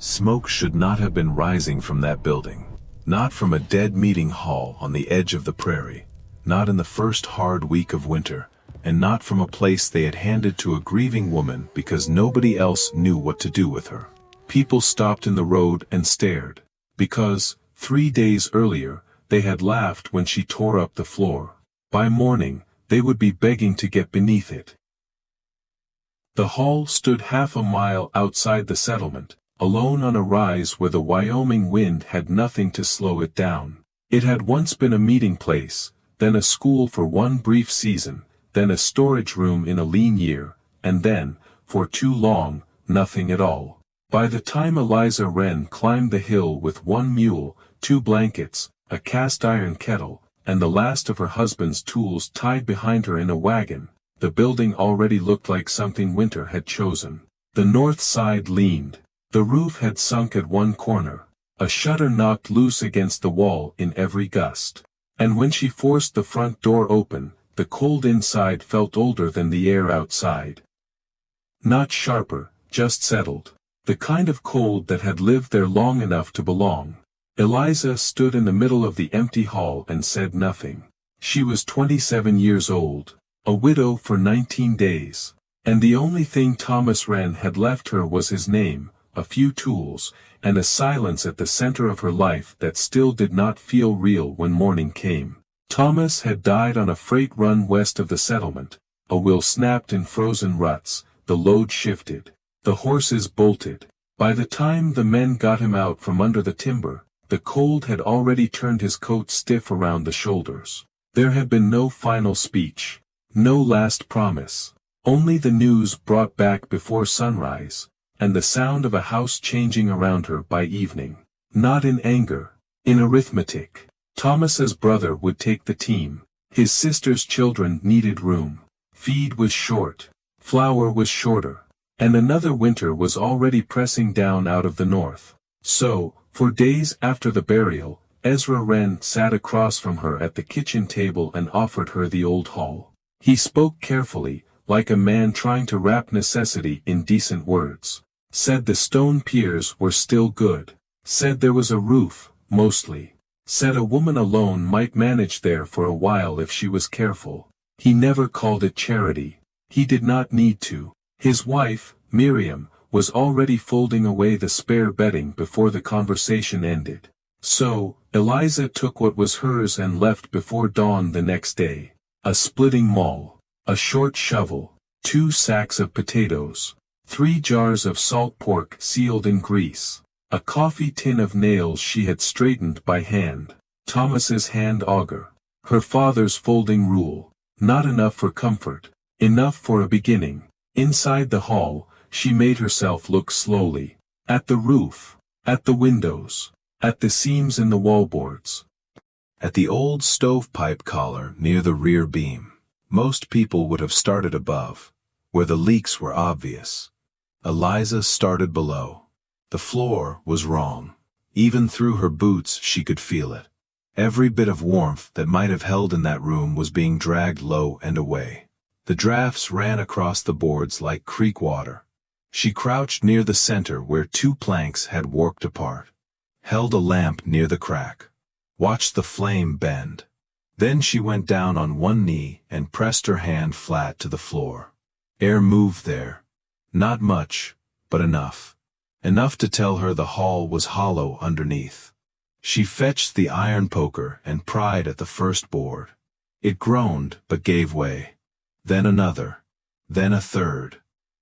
Smoke should not have been rising from that building. Not from a dead meeting hall on the edge of the prairie. Not in the first hard week of winter. And not from a place they had handed to a grieving woman because nobody else knew what to do with her. People stopped in the road and stared. Because, 3 days earlier, they had laughed when she tore up the floor. By morning, they would be begging to get beneath it. The hall stood half a mile outside the settlement, alone on a rise where the Wyoming wind had nothing to slow it down. It had once been a meeting place, then a school for one brief season, then a storage room in a lean year, and then, for too long, nothing at all. By the time Eliza Wren climbed the hill with 1 mule, 2 blankets, a cast-iron kettle, and the last of her husband's tools tied behind her in a wagon, the building already looked like something winter had chosen. The north side leaned. The roof had sunk at one corner, a shutter knocked loose against the wall in every gust. And when she forced the front door open, the cold inside felt older than the air outside. Not sharper, just settled. The kind of cold that had lived there long enough to belong. Eliza stood in the middle of the empty hall and said nothing. She was 27 years old, a widow for 19 days. And the only thing Thomas Wren had left her was his name, a few tools, and a silence at the center of her life that still did not feel real when morning came. Thomas had died on a freight run west of the settlement. A wheel snapped in frozen ruts, the load shifted. The horses bolted. By the time the men got him out from under the timber, the cold had already turned his coat stiff around the shoulders. There had been no final speech, no last promise, only the news brought back before sunrise, and the sound of a house changing around her by evening. Not in anger, in arithmetic. Thomas's brother would take the team. His sister's children needed room. Feed was short. Flour was shorter. And another winter was already pressing down out of the north. So, for days after the burial, Ezra Wren sat across from her at the kitchen table and offered her the old hall. He spoke carefully, like a man trying to wrap necessity in decent words. Said the stone piers were still good. Said there was a roof, mostly. Said a woman alone might manage there for a while if she was careful. He never called it charity. He did not need to. His wife, Miriam, was already folding away the spare bedding before the conversation ended. So, Eliza took what was hers and left before dawn the next day. A splitting maul, a short shovel, 2 sacks of potatoes, 3 jars of salt pork sealed in grease, a coffee tin of nails she had straightened by hand, Thomas's hand auger, her father's folding rule, not enough for comfort, enough for a beginning. Inside the hall, she made herself look slowly, at the roof, at the windows, at the seams in the wallboards, at the old stovepipe collar near the rear beam. Most people would have started above, where the leaks were obvious. Eliza started below. The floor was wrong. Even through her boots she could feel it. Every bit of warmth that might have held in that room was being dragged low and away. The drafts ran across the boards like creek water. She crouched near the center where 2 planks had warped apart. Held a lamp near the crack. Watched the flame bend. Then she went down on one knee and pressed her hand flat to the floor. Air moved there. Not much, but enough. Enough to tell her the hall was hollow underneath. She fetched the iron poker and pried at the first board. It groaned but gave way. Then another. Then a third.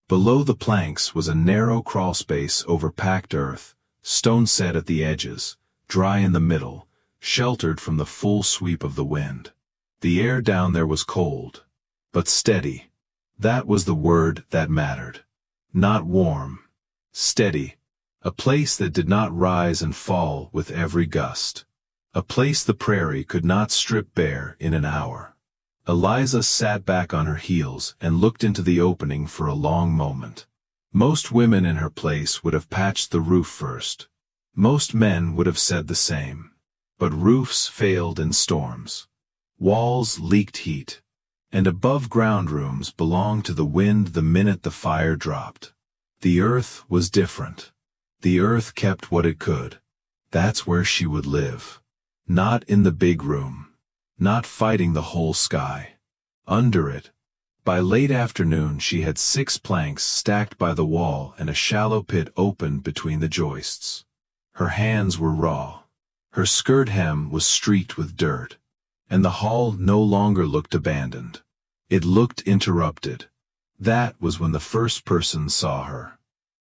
Below the planks was a narrow crawlspace over packed earth, stone set at the edges, dry in the middle, sheltered from the full sweep of the wind. The air down there was cold, but steady. That was the word that mattered. Not warm. Steady. A place that did not rise and fall with every gust. A place the prairie could not strip bare in an hour. Eliza sat back on her heels and looked into the opening for a long moment. Most women in her place would have patched the roof first. Most men would have said the same. But roofs failed in storms. Walls leaked heat. And above-ground rooms belonged to the wind the minute the fire dropped. The earth was different. The earth kept what it could. That's where she would live. Not in the big room. Not fighting the whole sky. Under it. By late afternoon she had 6 planks stacked by the wall and a shallow pit open between the joists. Her hands were raw. Her skirt hem was streaked with dirt. And the hall no longer looked abandoned. It looked interrupted. That was when the first person saw her.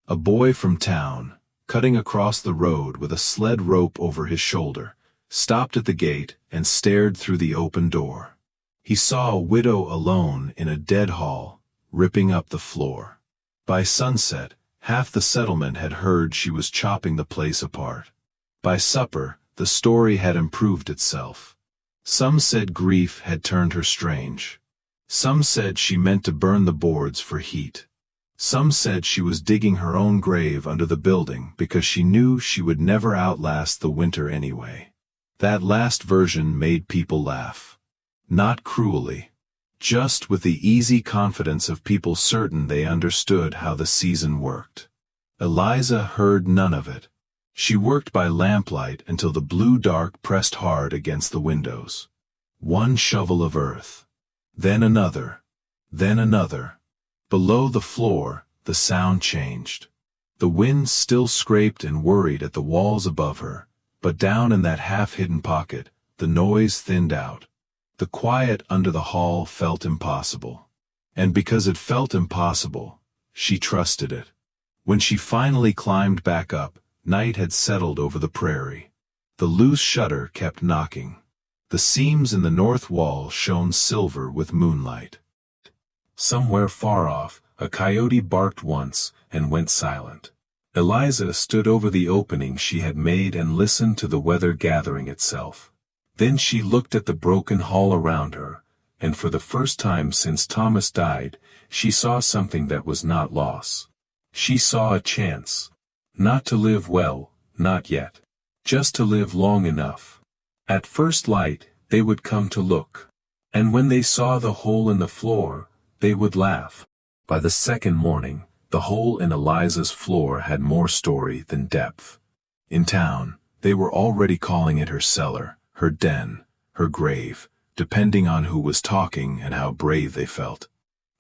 A boy from town, cutting across the road with a sled rope over his shoulder, stopped at the gate and stared through the open door. He saw a widow alone in a dead hall, ripping up the floor. By sunset, half the settlement had heard she was chopping the place apart. By supper, the story had improved itself. Some said grief had turned her strange. Some said she meant to burn the boards for heat. Some said she was digging her own grave under the building because she knew she would never outlast the winter anyway. That last version made people laugh. Not cruelly. Just with the easy confidence of people certain they understood how the season worked. Eliza heard none of it. She worked by lamplight until the blue dark pressed hard against the windows. One shovel of earth. Then another. Then another. Below the floor, the sound changed. The wind still scraped and worried at the walls above her, but down in that half-hidden pocket, the noise thinned out. The quiet under the hall felt impossible. And because it felt impossible, she trusted it. When she finally climbed back up, night had settled over the prairie. The loose shutter kept knocking. The seams in the north wall shone silver with moonlight. Somewhere far off, a coyote barked once and went silent. Eliza stood over the opening she had made and listened to the weather gathering itself. Then she looked at the broken hall around her, and for the first time since Thomas died, she saw something that was not loss. She saw a chance. Not to live well, not yet. Just to live long enough. At first light, they would come to look. And when they saw the hole in the floor, they would laugh. By the second morning, the hole in Eliza's floor had more story than depth. In town, they were already calling it her cellar, her den, her grave, depending on who was talking and how brave they felt.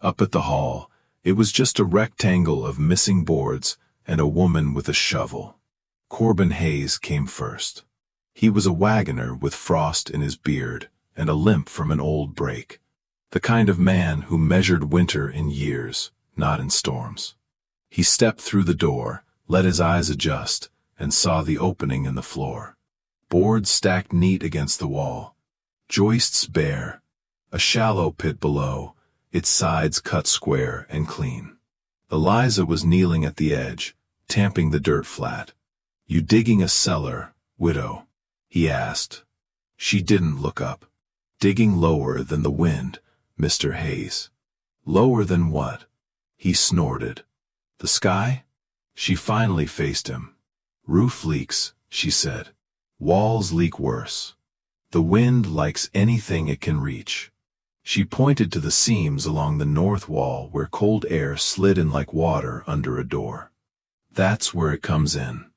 Up at the hall, it was just a rectangle of missing boards and a woman with a shovel. Corbin Hayes came first. He was a wagoner with frost in his beard and a limp from an old break. The kind of man who measured winter in years, not in storms. He stepped through the door, let his eyes adjust, and saw the opening in the floor. Boards stacked neat against the wall. Joists bare. A shallow pit below, its sides cut square and clean. Eliza was kneeling at the edge, tamping the dirt flat. "You digging a cellar, widow?" he asked. She didn't look up. "Digging lower than the wind, Mr. Hayes." "Lower than what?" He snorted. "The sky?" She finally faced him. "Roof leaks," she said. "Walls leak worse. The wind likes anything it can reach." She pointed to the seams along the north wall where cold air slid in like water under a door. "That's where it comes in."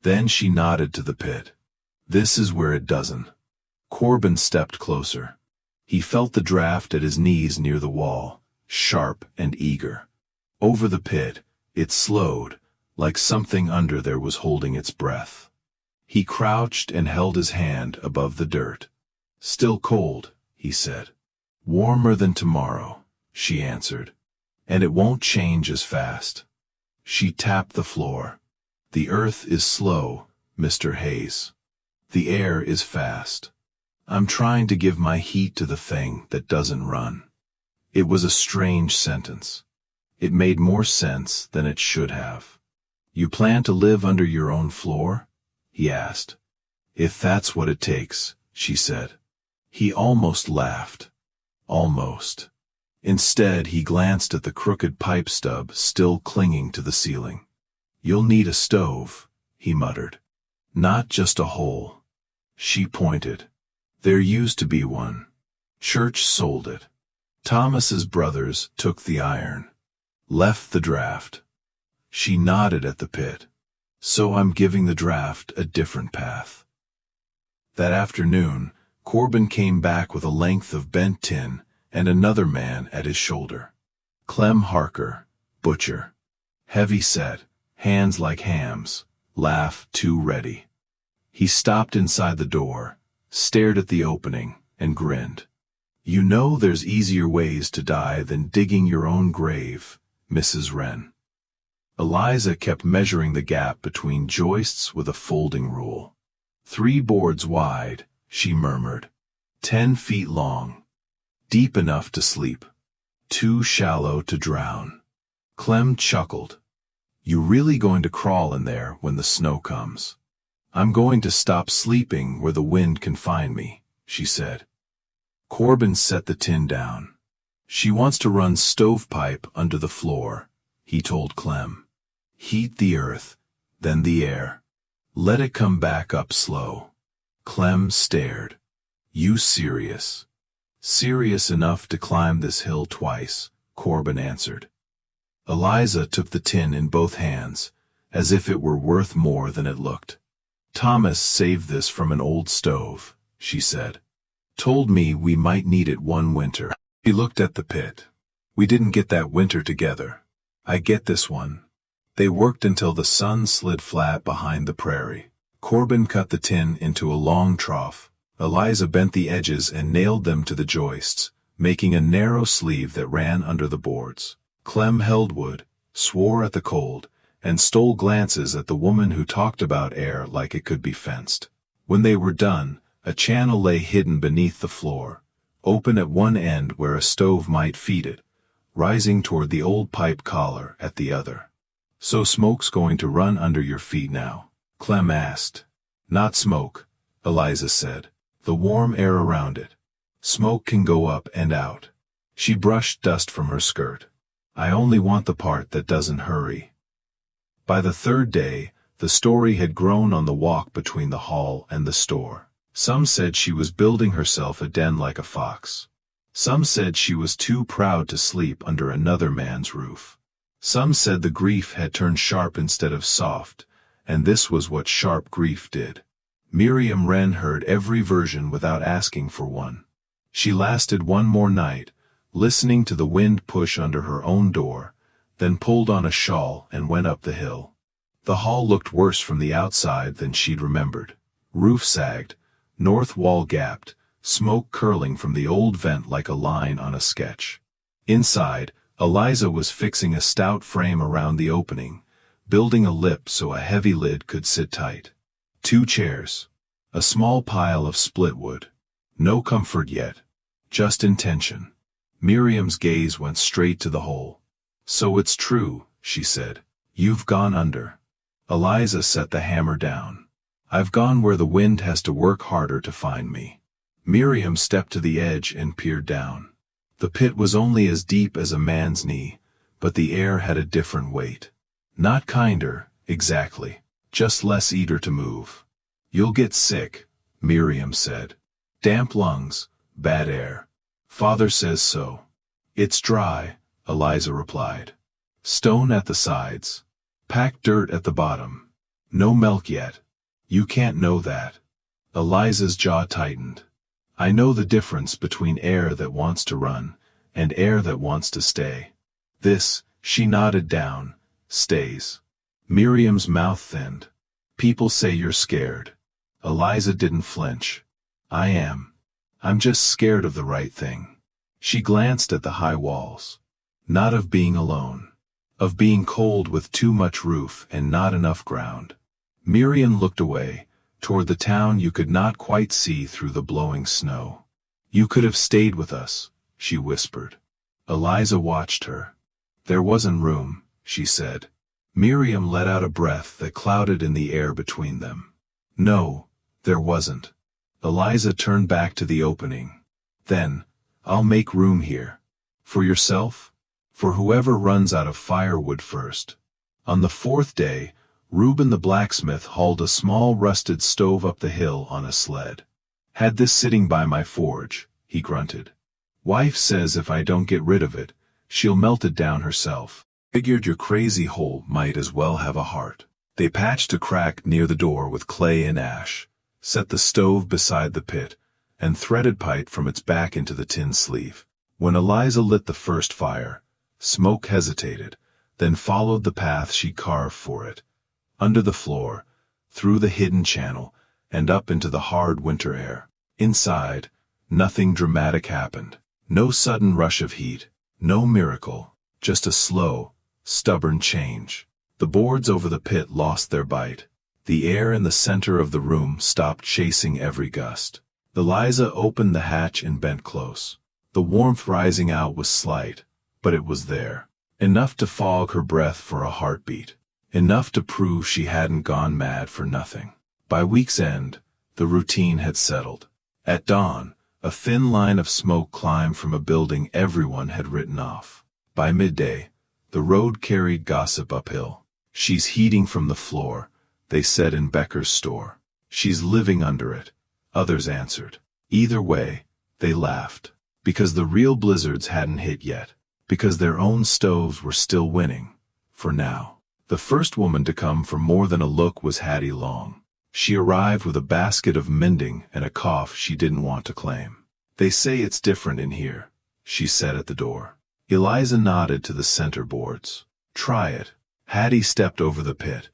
Then she nodded to the pit. "This is where it doesn't." Corbin stepped closer. He felt the draft at his knees near the wall, sharp and eager. Over the pit, it slowed, like something under there was holding its breath. He crouched and held his hand above the dirt. "Still cold," he said. "Warmer than tomorrow," she answered. "And it won't change as fast." She tapped the floor. "The earth is slow, Mr. Hayes. The air is fast. I'm trying to give my heat to the thing that doesn't run." It was a strange sentence. It made more sense than it should have. "You plan to live under your own floor?" he asked. "If that's what it takes," she said. He almost laughed. Almost. Instead, he glanced at the crooked pipe stub still clinging to the ceiling. "You'll need a stove," he muttered. "Not just a hole." She pointed. "There used to be one. Church sold it. Thomas's brothers took the iron. Left the draft." She nodded at the pit. So I'm giving the draft a different path. That afternoon, Corbin came back with a length of bent tin and another man at his shoulder. Clem Harker, butcher. Heavy set, hands like hams, laugh too ready. He stopped inside the door, stared at the opening, and grinned. You know there's easier ways to die than digging your own grave, Mrs. Wren. Eliza kept measuring the gap between joists with a folding rule. 3 boards wide, she murmured. 10 feet long. Deep enough to sleep. Too shallow to drown. Clem chuckled. You really going to crawl in there when the snow comes? I'm going to stop sleeping where the wind can find me, she said. Corbin set the tin down. She wants to run stovepipe under the floor, he told Clem. Heat the earth, then the air. Let it come back up slow. Clem stared. You serious? Serious enough to climb this hill twice, Corbin answered. Eliza took the tin in both hands, as if it were worth more than it looked. Thomas saved this from an old stove, she said. Told me we might need it one winter. He looked at the pit. We didn't get that winter together. I get this one. They worked until the sun slid flat behind the prairie. Corbin cut the tin into a long trough. Eliza bent the edges and nailed them to the joists, making a narrow sleeve that ran under the boards. Clem held wood, swore at the cold, and stole glances at the woman who talked about air like it could be fenced. When they were done, a channel lay hidden beneath the floor, open at one end where a stove might feed it, rising toward the old pipe collar at the other. So smoke's going to run under your feet now? Clem asked. Not smoke, Eliza said. The warm air around it. Smoke can go up and out. She brushed dust from her skirt. I only want the part that doesn't hurry. By the 3rd day, the story had grown on the walk between the hall and the store. Some said she was building herself a den like a fox. Some said she was too proud to sleep under another man's roof. Some said the grief had turned sharp instead of soft, and this was what sharp grief did. Miriam Wren heard every version without asking for one. She lasted one more night, listening to the wind push under her own door, then pulled on a shawl and went up the hill. The hall looked worse from the outside than she'd remembered. Roof sagged, north wall gapped, smoke curling from the old vent like a line on a sketch. Inside, Eliza was fixing a stout frame around the opening, building a lip so a heavy lid could sit tight. 2 chairs. A small pile of split wood. No comfort yet. Just intention. Miriam's gaze went straight to the hole. So it's true, she said. You've gone under. Eliza set the hammer down. I've gone where the wind has to work harder to find me. Miriam stepped to the edge and peered down. The pit was only as deep as a man's knee, but the air had a different weight. Not kinder, exactly, just less eager to move. You'll get sick, Miriam said. Damp lungs, bad air. Father says so. It's dry, Eliza replied. Stone at the sides. Packed dirt at the bottom. No milk yet. You can't know that. Eliza's jaw tightened. I know the difference between air that wants to run and air that wants to stay. This, she nodded down, stays. Miriam's mouth thinned. People say you're scared. Eliza didn't flinch. I am. I'm just scared of the right thing. She glanced at the high walls. Not of being alone. Of being cold with too much roof and not enough ground. Miriam looked away, toward the town you could not quite see through the blowing snow. You could have stayed with us, she whispered. Eliza watched her. There wasn't room, she said. Miriam let out a breath that clouded in the air between them. No, there wasn't. Eliza turned back to the opening. Then, I'll make room here. For yourself? For whoever runs out of firewood first. On the 4th day, Reuben the blacksmith hauled a small rusted stove up the hill on a sled. Had this sitting by my forge, he grunted. Wife says if I don't get rid of it, she'll melt it down herself. Figured your crazy hole might as well have a heart. They patched a crack near the door with clay and ash, set the stove beside the pit, and threaded pipe from its back into the tin sleeve. When Eliza lit the first fire, smoke hesitated, then followed the path she carved for it, under the floor, through the hidden channel, and up into the hard winter air. Inside, nothing dramatic happened. No sudden rush of heat, no miracle, just a slow, stubborn change. The boards over the pit lost their bite. The air in the center of the room stopped chasing every gust. Eliza opened the hatch and bent close. The warmth rising out was slight, but it was there. Enough to fog her breath for a heartbeat. Enough to prove she hadn't gone mad for nothing. By week's end, the routine had settled. At dawn, a thin line of smoke climbed from a building everyone had written off. By midday, the road carried gossip uphill. "She's heating from the floor," they said in Becker's store. "She's living under it," others answered. Either way, they laughed. Because the real blizzards hadn't hit yet. Because their own stoves were still winning. For now. The first woman to come for more than a look was Hattie Long. She arrived with a basket of mending and a cough she didn't want to claim. "They say it's different in here," she said at the door. Eliza nodded to the center boards. "Try it." Hattie stepped over the pit,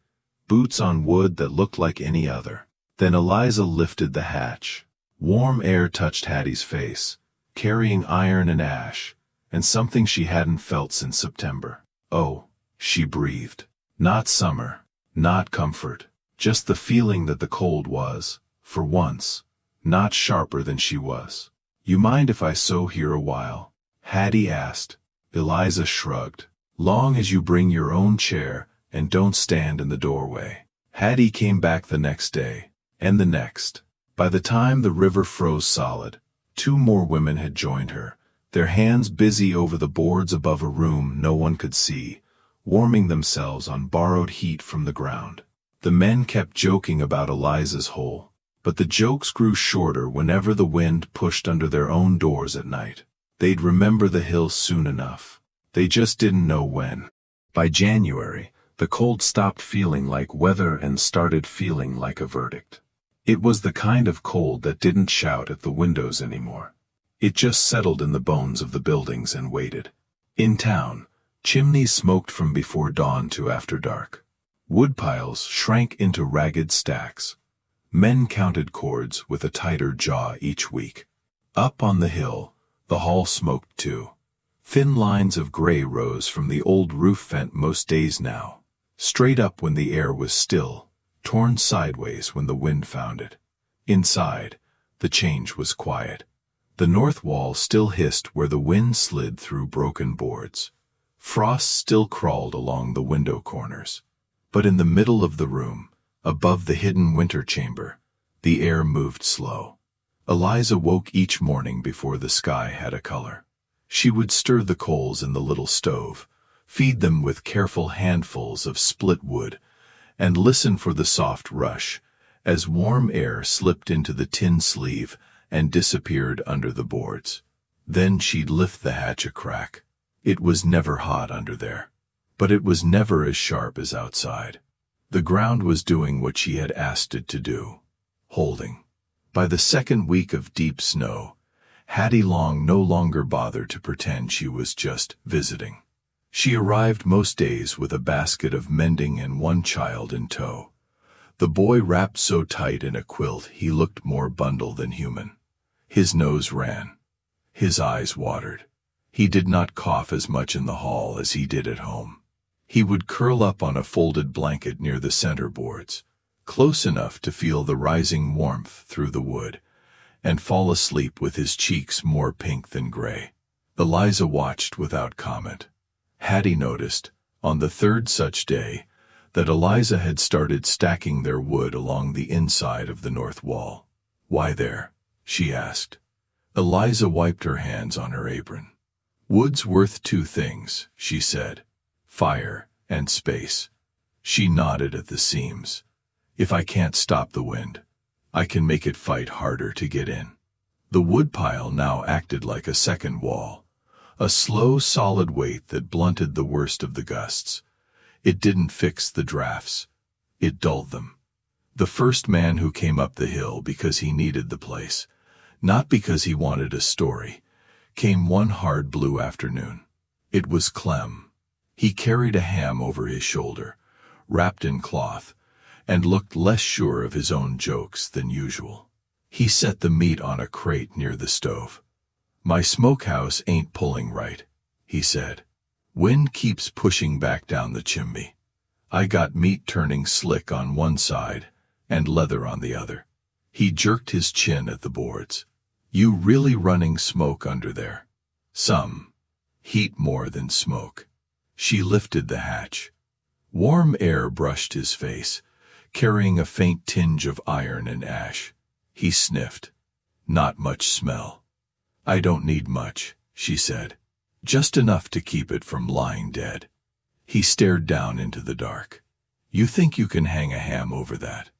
boots on wood that looked like any other. Then Eliza lifted the hatch. Warm air touched Hattie's face, carrying iron and ash, and something she hadn't felt since September. "Oh," she breathed. Not summer, not comfort, just the feeling that the cold was, for once, not sharper than she was. "You mind if I sew here a while?" Hattie asked. Eliza shrugged. "Long as you bring your own chair and don't stand in the doorway." Hattie came back the next day, and the next. By the time the river froze solid, 2 more women had joined her, their hands busy over the boards above a room no one could see, warming themselves on borrowed heat from the ground. The men kept joking about Eliza's hole, but the jokes grew shorter whenever the wind pushed under their own doors at night. They'd remember the hill soon enough. They just didn't know when. By January, the cold stopped feeling like weather and started feeling like a verdict. It was the kind of cold that didn't shout at the windows anymore. It just settled in the bones of the buildings and waited. In town, chimneys smoked from before dawn to after dark. Woodpiles shrank into ragged stacks. Men counted cords with a tighter jaw each week. Up on the hill, the hall smoked too. Thin lines of gray rose from the old roof vent most days now, straight up when the air was still, torn sideways when the wind found it. Inside, the change was quiet. The north wall still hissed where the wind slid through broken boards. Frost still crawled along the window corners. But in the middle of the room, above the hidden winter chamber, the air moved slow. Eliza woke each morning before the sky had a color. She would stir the coals in the little stove, feed them with careful handfuls of split wood, and listen for the soft rush, as warm air slipped into the tin sleeve and disappeared under the boards. Then she'd lift the hatch a crack. It was never hot under there, but it was never as sharp as outside. The ground was doing what she had asked it to do, holding. By the second week of deep snow, Hattie Long no longer bothered to pretend she was just visiting. She arrived most days with a basket of mending and 1 child in tow. The boy wrapped so tight in a quilt he looked more bundle than human. His nose ran. His eyes watered. He did not cough as much in the hall as he did at home. He would curl up on a folded blanket near the center boards, close enough to feel the rising warmth through the wood, and fall asleep with his cheeks more pink than gray. Eliza watched without comment. Hattie noticed, on the 3rd such day, that Eliza had started stacking their wood along the inside of the north wall. "Why there?" she asked. Eliza wiped her hands on her apron. "Wood's worth 2 things," she said. "Fire and space." She nodded at the seams. "If I can't stop the wind, I can make it fight harder to get in." The woodpile now acted like a second wall, a slow, solid weight that blunted the worst of the gusts. It didn't fix the drafts. It dulled them. The first man who came up the hill because he needed the place, not because he wanted a story, came one hard blue afternoon. It was Clem. He carried a ham over his shoulder, wrapped in cloth, and looked less sure of his own jokes than usual. He set the meat on a crate near the stove. "My smokehouse ain't pulling right," he said. "Wind keeps pushing back down the chimney. I got meat turning slick on one side and leather on the other." He jerked his chin at the boards. "You really running smoke under there?" "Some. Heat more than smoke." She lifted the hatch. Warm air brushed his face, carrying a faint tinge of iron and ash. He sniffed. "Not much smell." "I don't need much," she said. "Just enough to keep it from lying dead." He stared down into the dark. "You think you can hang a ham over that?"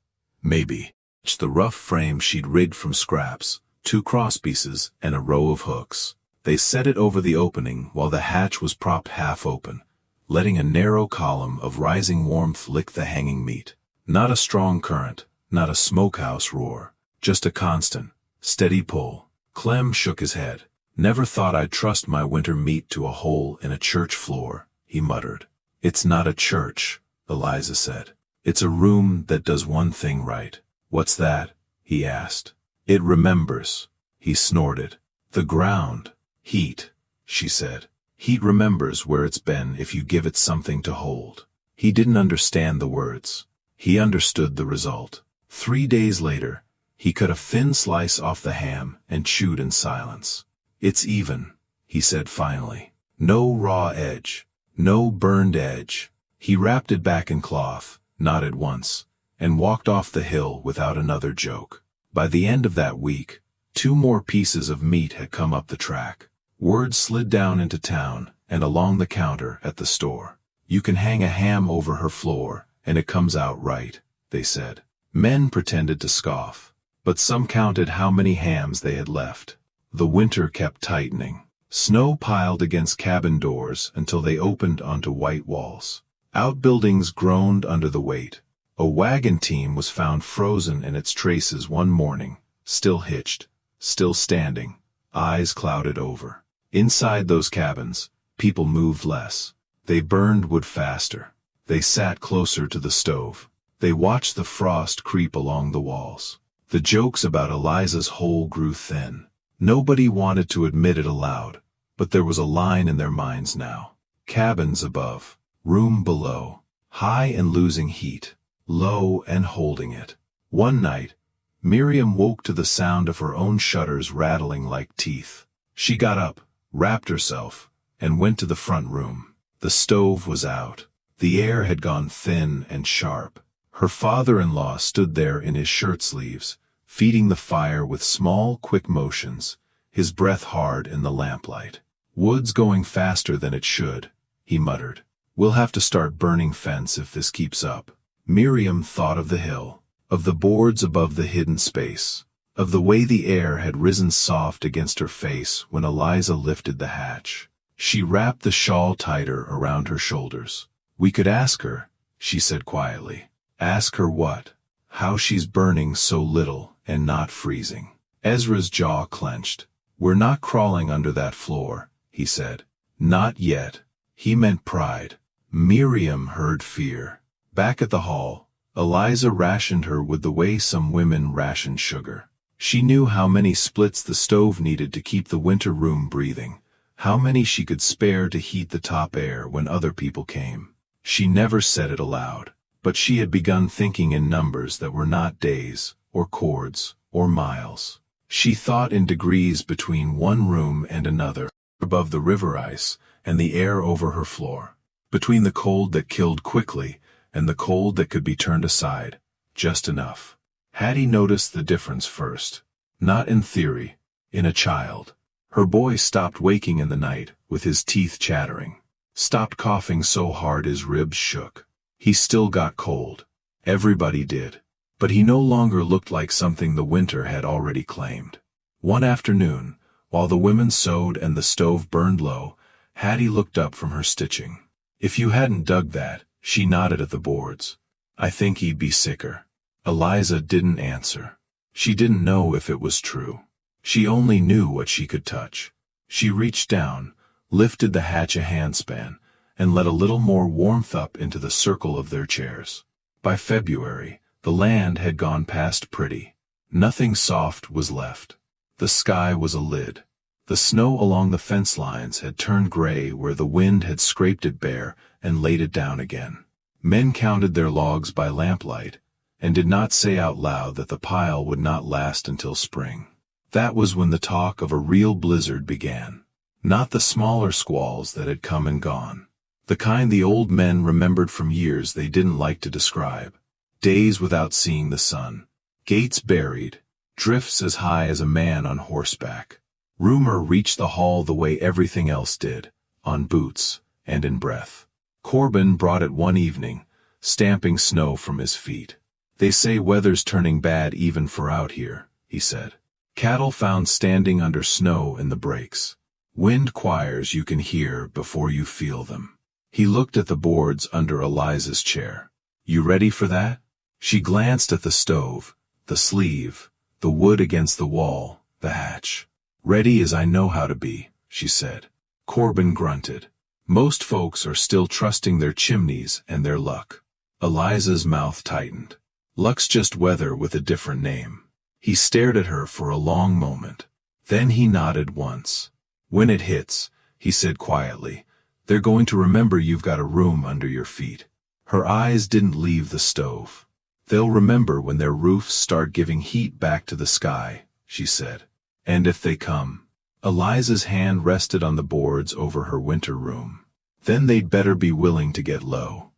"Maybe." The rough frame she'd rigged from scraps, 2 crosspieces, and a row of hooks. They set it over the opening while the hatch was propped half open, letting a narrow column of rising warmth lick the hanging meat. Not a strong current, not a smokehouse roar, just a constant, steady pull. Clem shook his head. "Never thought I'd trust my winter meat to a hole in a church floor," he muttered. "It's not a church," Eliza said. "It's a room that does one thing right." "What's that?" he asked. "It remembers," he snorted. "The ground. Heat," she said. "Heat remembers where it's been if you give it something to hold." He didn't understand the words. He understood the result. 3 days later, he cut a thin slice off the ham and chewed in silence. "It's even," he said finally. "No raw edge. No burned edge." He wrapped it back in cloth, nodded once, and walked off the hill without another joke. By the end of that week, 2 more pieces of meat had come up the track. Word slid down into town and along the counter at the store. "You can hang a ham over her floor, and it comes out right," they said. Men pretended to scoff, but some counted how many hams they had left. The winter kept tightening. Snow piled against cabin doors until they opened onto white walls. Outbuildings groaned under the weight. A wagon team was found frozen in its traces one morning, still hitched, still standing, eyes clouded over. Inside those cabins, people moved less. They burned wood faster. They sat closer to the stove. They watched the frost creep along the walls. The jokes about Eliza's hole grew thin. Nobody wanted to admit it aloud, but there was a line in their minds now. Cabins above, room below, high and losing heat, low and holding it. One night, Miriam woke to the sound of her own shutters rattling like teeth. She got up, wrapped herself, and went to the front room. The stove was out. The air had gone thin and sharp. Her father-in-law stood there in his shirt sleeves, feeding the fire with small, quick motions, his breath hard in the lamplight. "Wood's going faster than it should," he muttered. "We'll have to start burning fence if this keeps up." Miriam thought of the hill, of the boards above the hidden space, of the way the air had risen soft against her face when Eliza lifted the hatch. She wrapped the shawl tighter around her shoulders. "We could ask her," she said quietly. "Ask her what? How she's burning so little and not freezing." Ezra's jaw clenched. "We're not crawling under that floor," he said. "Not yet." He meant pride. Miriam heard fear. Back at the hall, Eliza rationed her with the way some women ration sugar. She knew how many splits the stove needed to keep the winter room breathing, how many she could spare to heat the top air when other people came. She never said it aloud, but she had begun thinking in numbers that were not days, or cords, or miles. She thought in degrees between one room and another, above the river ice and the air over her floor, between the cold that killed quickly and the cold that could be turned aside, just enough. Hattie noticed the difference first, not in theory, in a child. Her boy stopped waking in the night with his teeth chattering, stopped coughing so hard his ribs shook. He still got cold. Everybody did. But he no longer looked like something the winter had already claimed. One afternoon, while the women sewed and the stove burned low, Hattie looked up from her stitching. "If you hadn't dug that," she nodded at the boards, I think he'd be sicker. Eliza didn't answer. She didn't know if it was true. She only knew what she could touch. She reached down, lifted the hatch a handspan, and let a little more warmth up into the circle of their chairs. By February, the land had gone past pretty. Nothing soft was left. The sky was a lid. The snow along the fence lines had turned gray where the wind had scraped it bare and laid it down again. Men counted their logs by lamplight, and did not say out loud that the pile would not last until spring. That was when the talk of a real blizzard began. Not the smaller squalls that had come and gone. The kind the old men remembered from years they didn't like to describe. Days without seeing the sun. Gates buried. Drifts as high as a man on horseback. Rumor reached the hall the way everything else did, on boots and in breath. Corbin brought it one evening, stamping snow from his feet. They say weather's turning bad even for out here, he said. Cattle found standing under snow in the breaks. Wind choirs you can hear before you feel them. He looked at the boards under Eliza's chair. You ready for that? She glanced at the stove, the sleeve, the wood against the wall, the hatch. Ready as I know how to be, she said. Corbin grunted. Most folks are still trusting their chimneys and their luck. Eliza's mouth tightened. Luck's just weather with a different name. He stared at her for a long moment. Then he nodded once. When it hits, he said quietly, they're going to remember you've got a room under your feet. Her eyes didn't leave the stove. They'll remember when their roofs start giving heat back to the sky, she said. And if they come. Eliza's hand rested on the boards over her winter room. Then they'd better be willing to get low.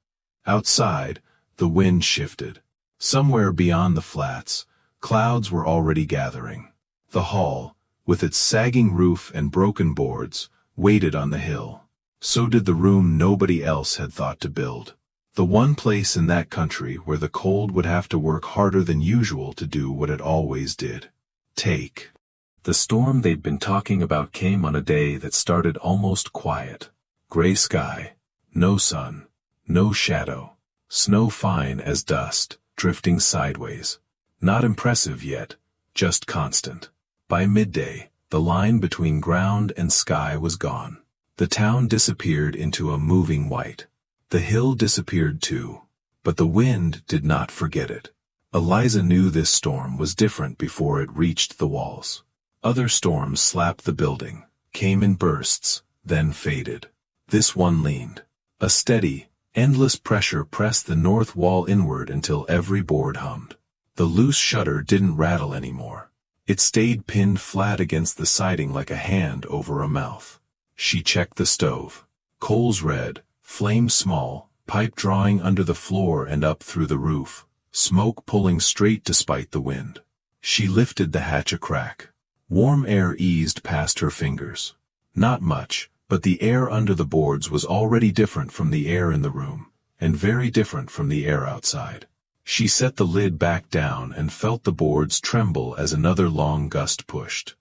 Outside, the wind shifted. Somewhere beyond the flats, clouds were already gathering. The hall, with its sagging roof and broken boards, waited on the hill. So did the room nobody else had thought to build. The one place in that country where the cold would have to work harder than usual to do what it always did. Take. The storm they'd been talking about came on a day that started almost quiet. Gray sky, no sun, no shadow, snow fine as dust, drifting sideways. Not impressive yet, just constant. By midday, the line between ground and sky was gone. The town disappeared into a moving white. The hill disappeared too, but the wind did not forget it. Eliza knew this storm was different before it reached the walls. Other storms slapped the building, came in bursts, then faded. This one leaned. A steady, endless pressure pressed the north wall inward until every board hummed. The loose shutter didn't rattle anymore. It stayed pinned flat against the siding like a hand over a mouth. She checked the stove. Coals red, flame small, pipe drawing under the floor and up through the roof, smoke pulling straight despite the wind. She lifted the hatch a crack. Warm air eased past her fingers. Not much, but the air under the boards was already different from the air in the room, and very different from the air outside. She set the lid back down and felt the boards tremble as another long gust pushed.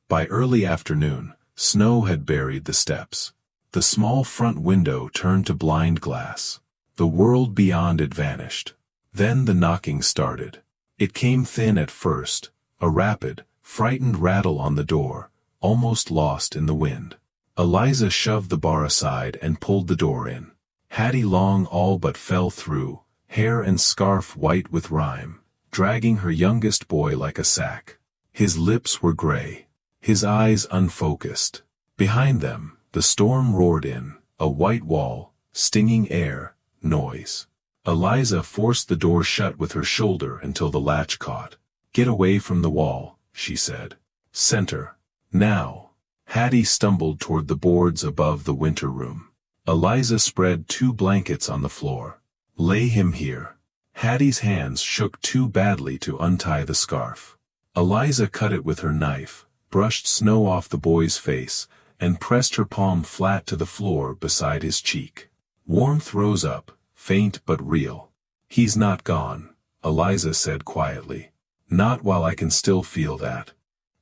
By early afternoon, snow had buried the steps. The small front window turned to blind glass. The world beyond it vanished. Then the knocking started. It came thin at first, a rapid, frightened rattle on the door, almost lost in the wind. Eliza shoved the bar aside and pulled the door in. Hattie Long all but fell through, hair and scarf white with rime, dragging her youngest boy like a sack. His lips were gray, his eyes unfocused. Behind them, the storm roared in, a white wall, stinging air, noise. Eliza forced the door shut with her shoulder until the latch caught. Get away from the wall, she said. Center. Now. Hattie stumbled toward the boards above the winter room. Eliza spread 2 blankets on the floor. Lay him here. Hattie's hands shook too badly to untie the scarf. Eliza cut it with her knife, brushed snow off the boy's face, and pressed her palm flat to the floor beside his cheek. Warmth rose up, faint but real. He's not gone, Eliza said quietly. Not while I can still feel that.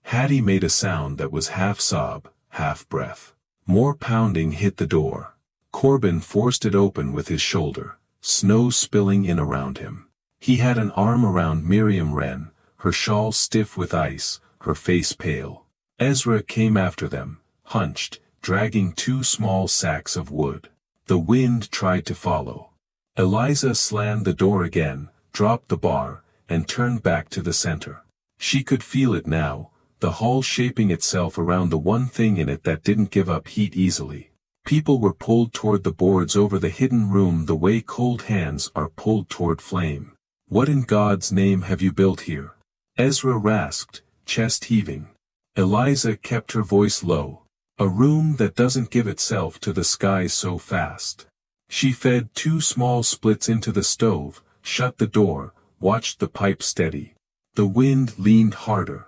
Hattie made a sound that was half sob, half breath. More pounding hit the door. Corbin forced it open with his shoulder, snow spilling in around him. He had an arm around Miriam Wren, her shawl stiff with ice, her face pale. Ezra came after them, hunched, dragging 2 small sacks of wood. The wind tried to follow. Eliza slammed the door again, dropped the bar, and turned back to the center. She could feel it now, the hall shaping itself around the one thing in it that didn't give up heat easily. People were pulled toward the boards over the hidden room the way cold hands are pulled toward flame. "What in God's name have you built here?" Ezra rasped, chest heaving. Eliza kept her voice low. "A room that doesn't give itself to the sky so fast." She fed 2 small splits into the stove, shut the door, watched the pipe steady. The wind leaned harder.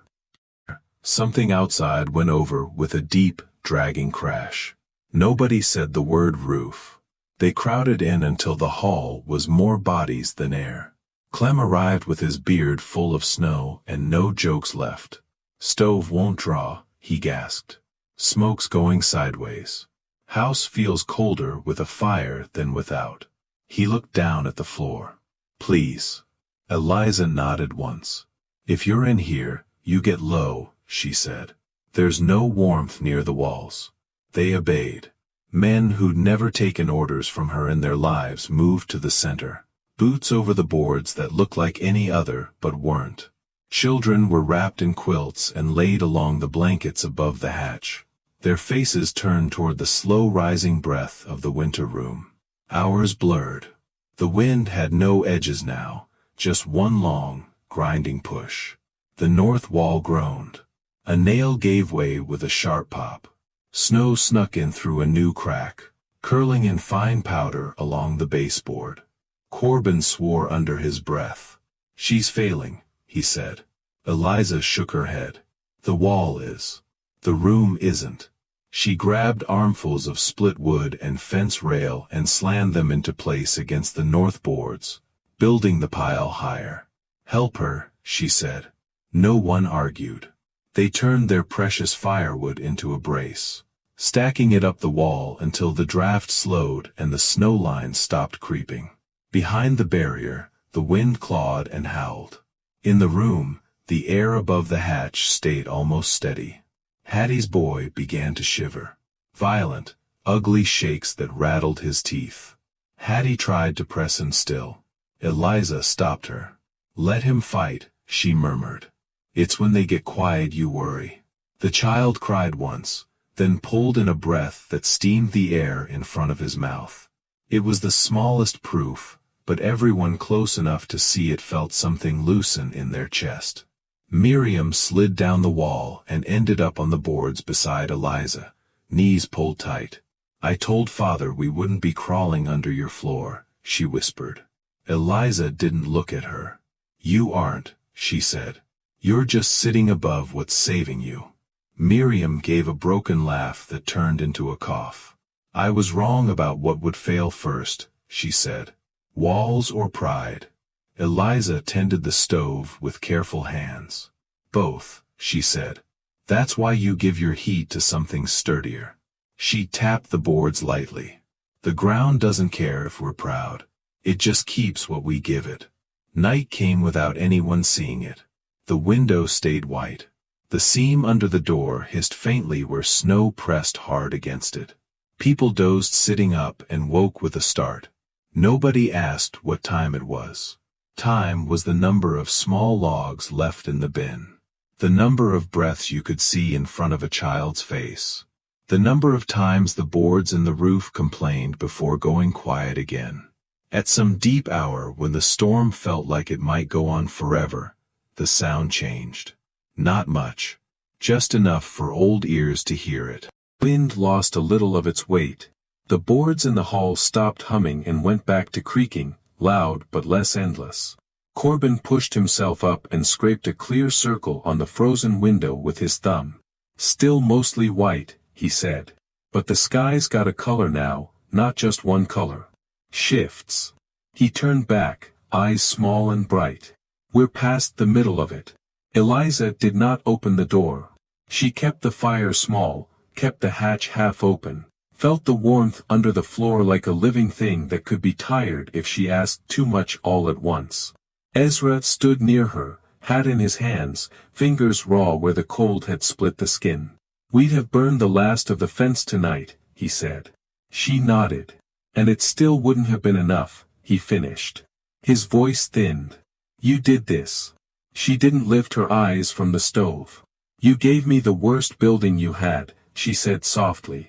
Something outside went over with a deep, dragging crash. Nobody said the word roof. They crowded in until the hall was more bodies than air. Clem arrived with his beard full of snow and no jokes left. "Stove won't draw," he gasped. "Smoke's going sideways. House feels colder with a fire than without." He looked down at the floor. "Please." Eliza nodded once. "If you're in here, you get low," she said. "There's no warmth near the walls." They obeyed. Men who'd never taken orders from her in their lives moved to the center. Boots over the boards that looked like any other but weren't. Children were wrapped in quilts and laid along the blankets above the hatch. Their faces turned toward the slow-rising breath of the winter room. Hours blurred. The wind had no edges now, just one long, grinding push. The north wall groaned. A nail gave way with a sharp pop. Snow snuck in through a new crack, curling in fine powder along the baseboard. Corbin swore under his breath. "She's failing," he said. Eliza shook her head. "The wall is. The room isn't." She grabbed armfuls of split wood and fence rail and slammed them into place against the north boards, building the pile higher. "Help her," she said. No one argued. They turned their precious firewood into a brace, stacking it up the wall until the draft slowed and the snow line stopped creeping. Behind the barrier, the wind clawed and howled. In the room, the air above the hatch stayed almost steady. Hattie's boy began to shiver. Violent, ugly shakes that rattled his teeth. Hattie tried to press him still. Eliza stopped her. "Let him fight," she murmured. "It's when they get quiet you worry." The child cried once, then pulled in a breath that steamed the air in front of his mouth. It was the smallest proof, but everyone close enough to see it felt something loosen in their chest. Miriam slid down the wall and ended up on the boards beside Eliza, knees pulled tight. "I told Father we wouldn't be crawling under your floor," she whispered. Eliza didn't look at her. "You aren't," she said. "You're just sitting above what's saving you." Miriam gave a broken laugh that turned into a cough. "I was wrong about what would fail first," she said. "Walls or pride?" Eliza tended the stove with careful hands. "Both," she said. "That's why you give your heat to something sturdier." She tapped the boards lightly. "The ground doesn't care if we're proud. It just keeps what we give it." Night came without anyone seeing it. The window stayed white. The seam under the door hissed faintly where snow pressed hard against it. People dozed sitting up and woke with a start. Nobody asked what time it was. Time was the number of small logs left in the bin. The number of breaths you could see in front of a child's face. The number of times the boards in the roof complained before going quiet again. At some deep hour when the storm felt like it might go on forever, the sound changed. Not much. Just enough for old ears to hear it. Wind lost a little of its weight. The boards in the hall stopped humming and went back to creaking, loud but less endless. Corbin pushed himself up and scraped a clear circle on the frozen window with his thumb. "Still mostly white," he said. "But the sky's got a color now, not just one color. Shifts." He turned back, eyes small and bright. "We're past the middle of it." Eliza did not open the door. She kept the fire small, kept the hatch half open, felt the warmth under the floor like a living thing that could be tired if she asked too much all at once. Ezra stood near her, hat in his hands, fingers raw where the cold had split the skin. "We'd have burned the last of the fence tonight," he said. She nodded. "And it still wouldn't have been enough," he finished. His voice thinned. "You did this." She didn't lift her eyes from the stove. "You gave me the worst building you had," she said softly.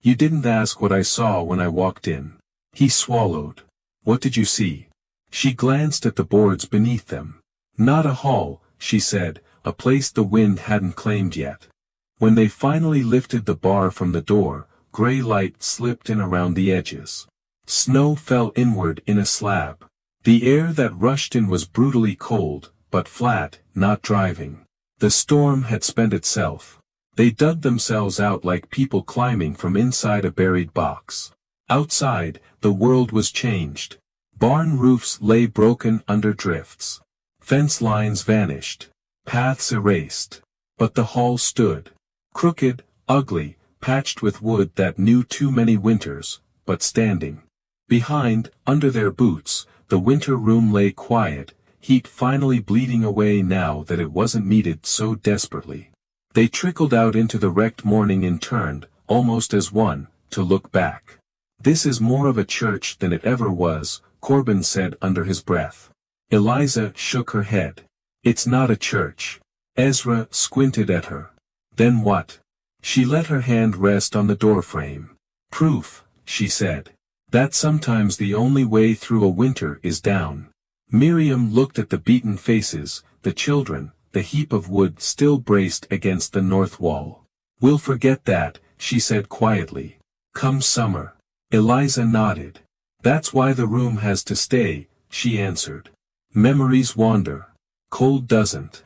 "You didn't ask what I saw when I walked in." He swallowed. "What did you see?" She glanced at the boards beneath them. "Not a hall," she said, "a place the wind hadn't claimed yet." When they finally lifted the bar from the door, gray light slipped in around the edges. Snow fell inward in a slab. The air that rushed in was brutally cold, but flat, not driving. The storm had spent itself. They dug themselves out like people climbing from inside a buried box. Outside, the world was changed. Barn roofs lay broken under drifts. Fence lines vanished. Paths erased. But the hall stood. Crooked, ugly, patched with wood that knew too many winters, but standing. Behind, under their boots, the winter room lay quiet, heat finally bleeding away now that it wasn't needed so desperately. They trickled out into the wrecked morning and turned, almost as one, to look back. "This is more of a church than it ever was," Corbin said under his breath. Eliza shook her head. "It's not a church." Ezra squinted at her. "Then what?" She let her hand rest on the doorframe. "Proof," she said, "that sometimes the only way through a winter is down." Miriam looked at the beaten faces, the children, the heap of wood still braced against the north wall. "We'll forget that," she said quietly. "Come summer." Eliza nodded. "That's why the room has to stay," she answered. "Memories wander. Cold doesn't."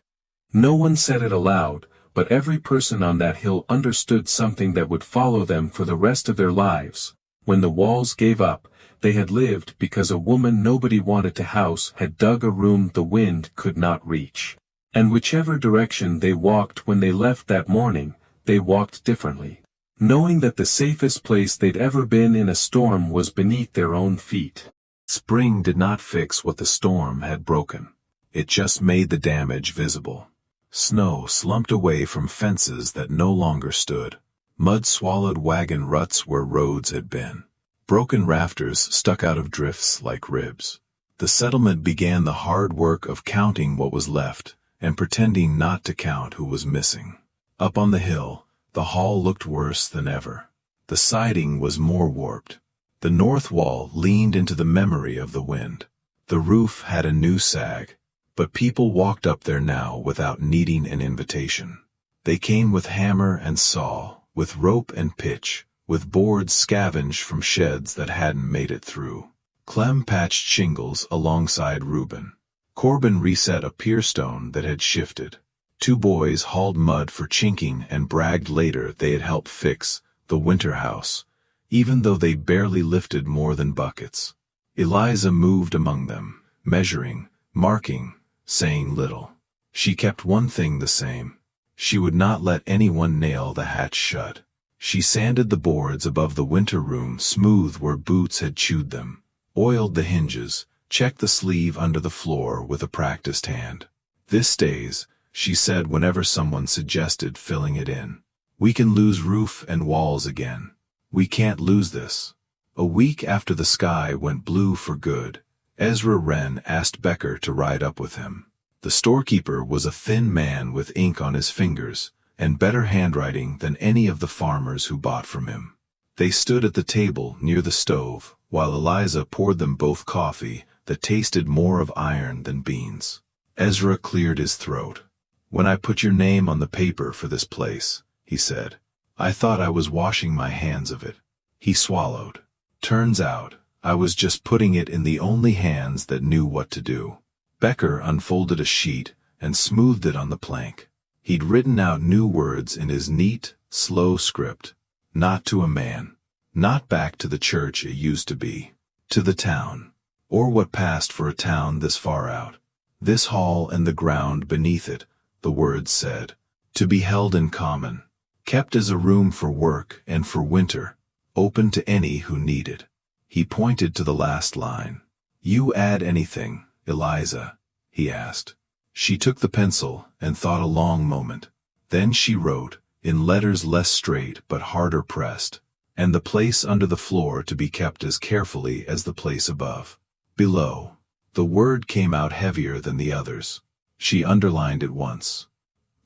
No one said it aloud, but every person on that hill understood something that would follow them for the rest of their lives. When the walls gave up, they had lived because a woman nobody wanted to house had dug a room the wind could not reach. And whichever direction they walked when they left that morning, they walked differently, knowing that the safest place they'd ever been in a storm was beneath their own feet. Spring did not fix what the storm had broken. It just made the damage visible. Snow slumped away from fences that no longer stood. Mud swallowed wagon ruts where roads had been. Broken rafters stuck out of drifts like ribs. The settlement began the hard work of counting what was left, and pretending not to count who was missing. Up on the hill, the hall looked worse than ever. The siding was more warped. The north wall leaned into the memory of the wind. The roof had a new sag. But people walked up there now without needing an invitation. They came with hammer and saw, with rope and pitch, with boards scavenged from sheds that hadn't made it through. Clem patched shingles alongside Reuben. Corbin reset a pier stone that had shifted. Two boys hauled mud for chinking and bragged later they had helped fix the winter house, even though they barely lifted more than buckets. Eliza moved among them, measuring, marking, saying little. She kept one thing the same. She would not let anyone nail the hatch shut. She sanded the boards above the winter room smooth where boots had chewed them, oiled the hinges, checked the sleeve under the floor with a practiced hand. "This stays," she said whenever someone suggested filling it in. "We can lose roof and walls again. We can't lose this." A week after the sky went blue for good, Ezra Wren asked Becker to ride up with him. The storekeeper was a thin man with ink on his fingers, and better handwriting than any of the farmers who bought from him. They stood at the table near the stove, while Eliza poured them both coffee that tasted more of iron than beans. Ezra cleared his throat. "When I put your name on the paper for this place," he said, "I thought I was washing my hands of it." He swallowed. "Turns out, I was just putting it in the only hands that knew what to do." Becker unfolded a sheet and smoothed it on the plank. He'd written out new words in his neat, slow script. Not to a man. Not back to the church it used to be. To the town. Or what passed for a town this far out. This hall and the ground beneath it, the words said. To be held in common. Kept as a room for work and for winter. open to any who need it. He pointed to the last line. "You add anything, Eliza?" he asked. She took the pencil and thought a long moment. Then she wrote, in letters less straight but harder pressed, "And the place under the floor to be kept as carefully as the place above." Below, the word came out heavier than the others. She underlined it once.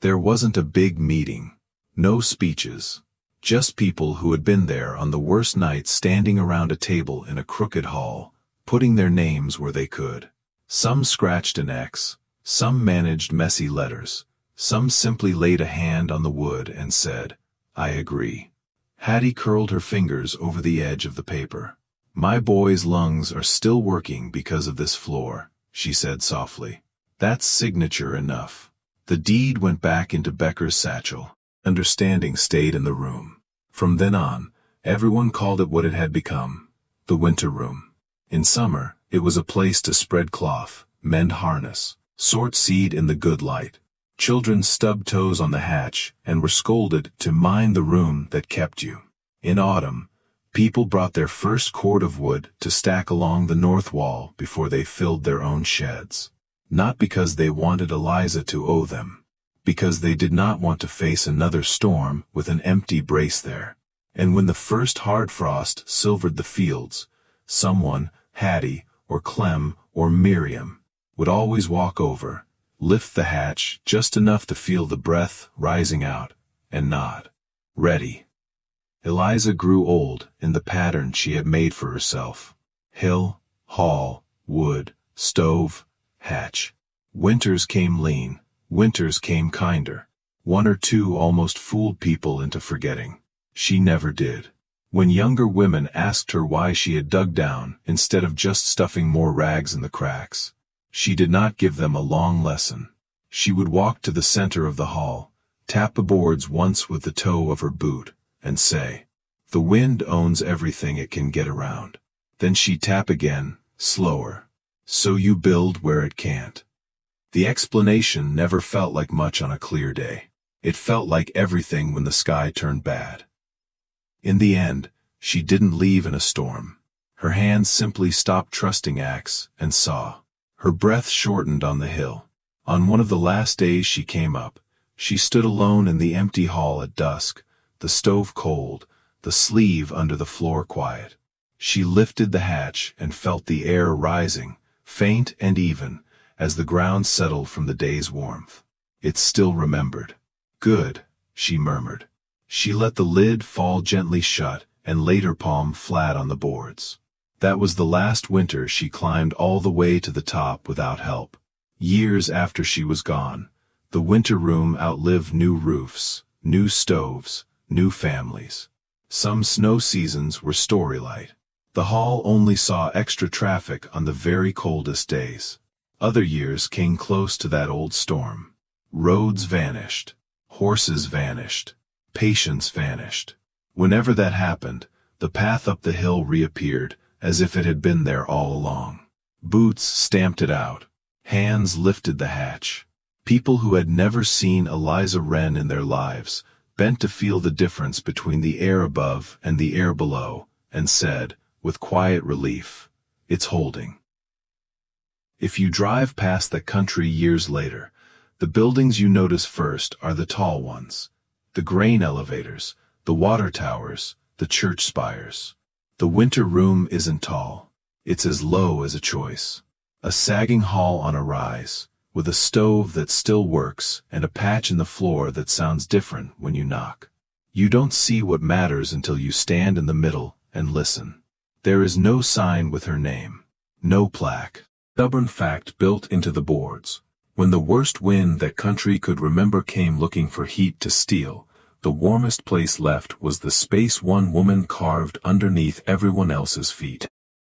There wasn't a big meeting. No speeches. Just people who had been there on the worst nights standing around a table in a crooked hall, putting their names where they could. Some scratched an X, some managed messy letters, some simply laid a hand on the wood and said, "I agree." Hattie curled her fingers over the edge of the paper. "My boy's lungs are still working because of this floor," she said softly. "That's signature enough." The deed went back into Becker's satchel. Understanding stayed in the room. From then on, everyone called it what it had become, the winter room. In summer, it was a place to spread cloth, mend harness, sort seed in the good light. Children stubbed toes on the hatch and were scolded to mind the room that kept you. In autumn, people brought their first cord of wood to stack along the north wall before they filled their own sheds. Not because they wanted Eliza to owe them. Because they did not want to face another storm with an empty brace there. And when the first hard frost silvered the fields, someone, Hattie, or Clem, or Miriam, would always walk over, lift the hatch just enough to feel the breath rising out, and nod. Ready. Eliza grew old in the pattern she had made for herself. Hill, hall, wood, stove, hatch. Winters came lean. Winters came kinder. One or two almost fooled people into forgetting. She never did. When younger women asked her why she had dug down instead of just stuffing more rags in the cracks, she did not give them a long lesson. She would walk to the center of the hall, tap the boards once with the toe of her boot, and say, "The wind owns everything it can get around." Then she'd tap again, slower. "So you build where it can't." The explanation never felt like much on a clear day. It felt like everything when the sky turned bad. In the end, she didn't leave in a storm. Her hands simply stopped trusting axe and saw. Her breath shortened on the hill. On one of the last days she came up, she stood alone in the empty hall at dusk, the stove cold, the sleeve under the floor quiet. She lifted the hatch and felt the air rising, faint and even, as the ground settled from the day's warmth. It still remembered. "Good," she murmured. She let the lid fall gently shut and laid her palm flat on the boards. That was the last winter she climbed all the way to the top without help. Years after she was gone, the winter room outlived new roofs, new stoves, new families. Some snow seasons were story-light. The hall only saw extra traffic on the very coldest days. Other years came close to that old storm. Roads vanished. Horses vanished. Patience vanished. Whenever that happened, the path up the hill reappeared, as if it had been there all along. Boots stamped it out. Hands lifted the hatch. People who had never seen Eliza Wren in their lives bent to feel the difference between the air above and the air below, and said, with quiet relief, "It's holding." If you drive past that country years later, the buildings you notice first are the tall ones. The grain elevators, the water towers, the church spires. The winter room isn't tall. It's as low as a choice. A sagging hall on a rise, with a stove that still works and a patch in the floor that sounds different when you knock. You don't see what matters until you stand in the middle and listen. There is no sign with her name. No plaque. Stubborn fact built into the boards. When the worst wind that country could remember came looking for heat to steal, the warmest place left was the space one woman carved underneath everyone else's feet.